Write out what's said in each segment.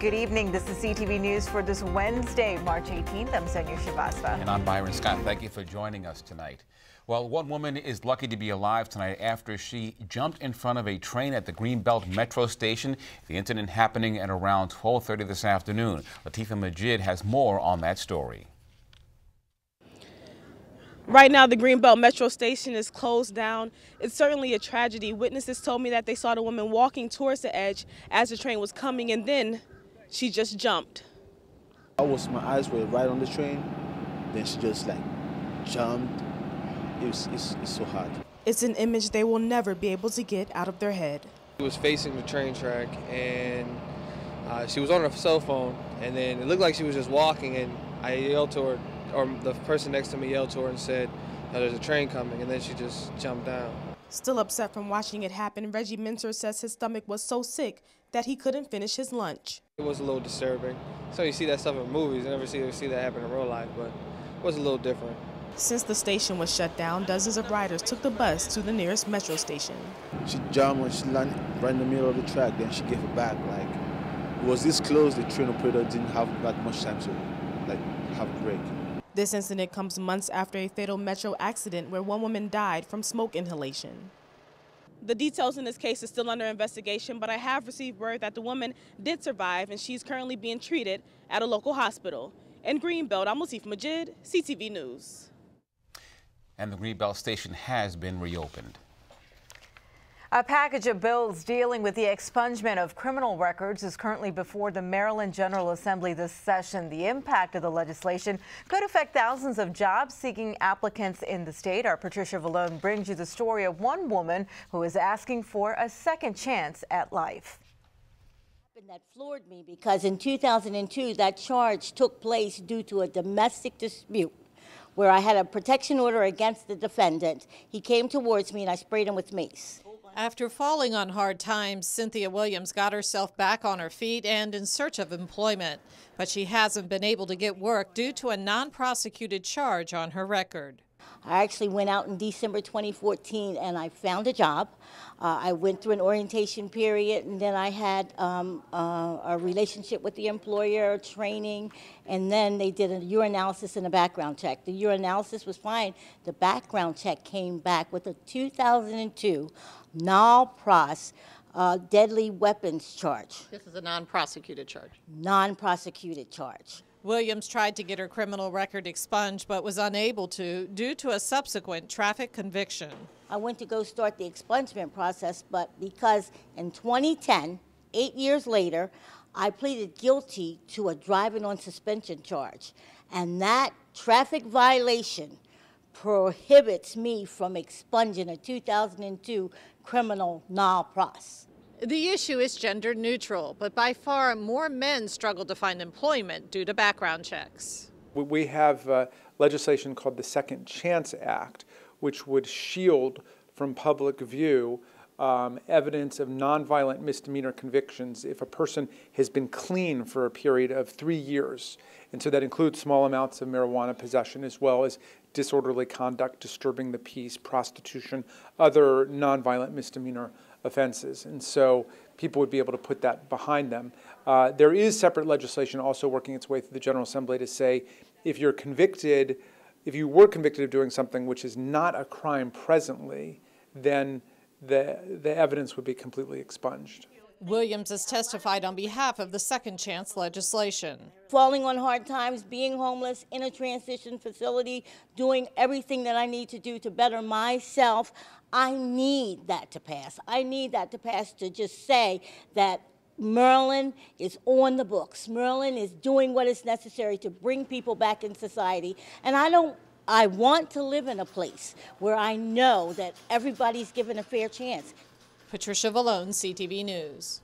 Good evening. This is CTV News for this Wednesday, March 18th. I'm Sonia Srivastava. And I'm Byron Scott. Thank you for joining us tonight. Well, one woman is lucky to be alive tonight after she jumped in front of a train at the Greenbelt Metro station. The incident happening at around 12:30 this afternoon. Latifah Majid has more on that story. Right now, the Greenbelt Metro station is closed down. It's certainly a tragedy. Witnesses told me that they saw the woman walking towards the edge as the train was coming, and then she just jumped. My eyes were right on the train, then she just jumped. It's so hard. It's an image they will never be able to get out of their head. She was facing the train track, and she was on her cell phone, and then it looked like she was just walking, and I yelled to her, or the person next to me yelled to her and said, "Oh, there's a train coming," and then she just jumped down. Still upset from watching it happen, Reggie Minter says his stomach was so sick that he couldn't finish his lunch. It was a little disturbing. So you see that stuff in movies, you never see that happen in real life, but it was a little different. Since the station was shut down, dozens of riders took the bus to the nearest metro station. She jumped when she landed right in the middle of the track, then she gave it back. It was this close, the train operator didn't have that much time to have a break. This incident comes months after a fatal metro accident where one woman died from smoke inhalation. The details in this case is still under investigation, but I have received word that the woman did survive and she's currently being treated at a local hospital. In Greenbelt, I'm Latifah Majid, CTV News. And the Greenbelt station has been reopened. A package of bills dealing with the expungement of criminal records is currently before the Maryland General Assembly this session. The impact of the legislation could affect thousands of job-seeking applicants in the state. Our Patricia Vallone brings you the story of one woman who is asking for a second chance at life. That floored me because in 2002, that charge took place due to a domestic dispute where I had a protection order against the defendant. He came towards me and I sprayed him with mace. After falling on hard times, Cynthia Williams got herself back on her feet and in search of employment. But she hasn't been able to get work due to a non-prosecuted charge on her record. I actually went out in December 2014 and I found a job. I went through an orientation period and then I had a relationship with the employer, training, and then they did a urinalysis and a background check. The urinalysis was fine. The background check came back with a 2002 non-pros deadly weapons charge. This is a non-prosecuted charge. Non-prosecuted charge. Williams tried to get her criminal record expunged but was unable to due to a subsequent traffic conviction. I went to go start the expungement process, but because in 2010, 8 years later, I pleaded guilty to a driving on suspension charge. And that traffic violation prohibits me from expunging a 2002 criminal non-pros. The issue is gender neutral, but by far more men struggle to find employment due to background checks. We have legislation called the Second Chance Act, which would shield from public view evidence of nonviolent misdemeanor convictions if a person has been clean for a period of 3 years. And so that includes small amounts of marijuana possession as well as disorderly conduct, disturbing the peace, prostitution, other nonviolent misdemeanor offenses. And so people would be able to put that behind them. There is separate legislation also working its way through the General Assembly to say if you were convicted of doing something which is not a crime presently, then the evidence would be completely expunged. Williams has testified on behalf of the Second Chance legislation. Falling on hard times, being homeless, in a transition facility, doing everything that I need to do to better myself, I need that to pass. I need that to pass to just say that Maryland is on the books. Maryland is doing what is necessary to bring people back in society. And I want to live in a place where I know that everybody's given a fair chance. Patricia Vallone, CTV News.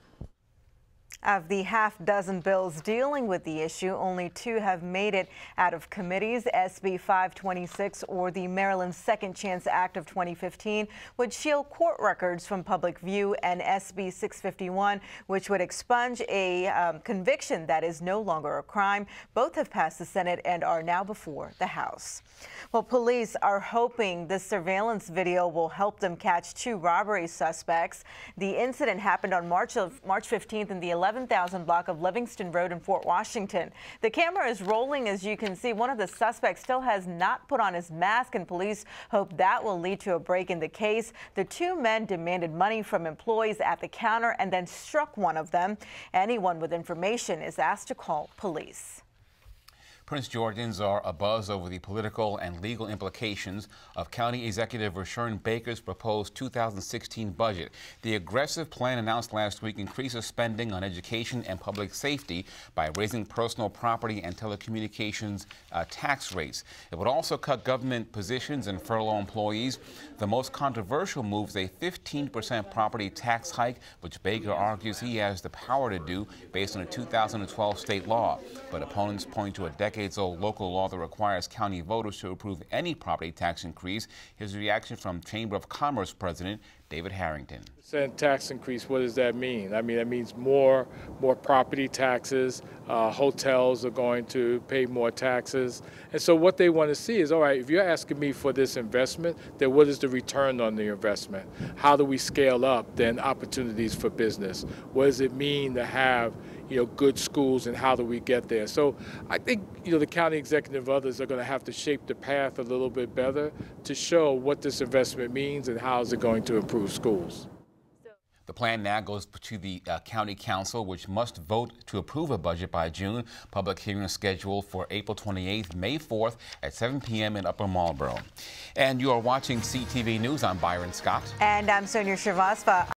Of the half-dozen bills dealing with the issue, only 2 have made it out of committees. SB 526, or the Maryland Second Chance Act of 2015, would shield court records from public view, and SB 651, which would expunge a conviction that is no longer a crime. Both have passed the Senate and are now before the House. Well, police are hoping this surveillance video will help them catch 2 robbery suspects. The incident happened on March 15th in the 11th 11,000 block of Livingston Road in Fort Washington. The camera is rolling. As you can see, one of the suspects still has not put on his mask, and police hope that will lead to a break in the case. The two men demanded money from employees at the counter and then struck one of them. Anyone with information is asked to call police. Prince Georgians are abuzz over the political and legal implications of County Executive Rashawn Baker's proposed 2016 budget. The aggressive plan announced last week increases spending on education and public safety by raising personal property and telecommunications tax rates. It would also cut government positions and furlough employees. The most controversial move is a 15% property tax hike, which Baker argues he has the power to do based on a 2012 state law. But opponents point to a decades-old local law that requires county voters to approve any property tax increase. Here's a reaction from Chamber of Commerce President David Harrington. Tax increase, what does that mean? I mean, that means more property taxes. Hotels are going to pay more taxes. And so what they want to see is, all right, if you're asking me for this investment, then what is the return on the investment? How do we scale up then opportunities for business? What does it mean to have good schools, and how do we get there? So I think, the county executive and others are going to have to shape the path a little bit better to show what this investment means and how is it going to improve schools. The plan now goes to the County Council, which must vote to approve a budget by June. Public hearing is scheduled for April 28th, May 4th at 7 p.m. in Upper Marlboro. And you are watching CTV News. I'm Byron Scott. And I'm Sonia Shrivastava.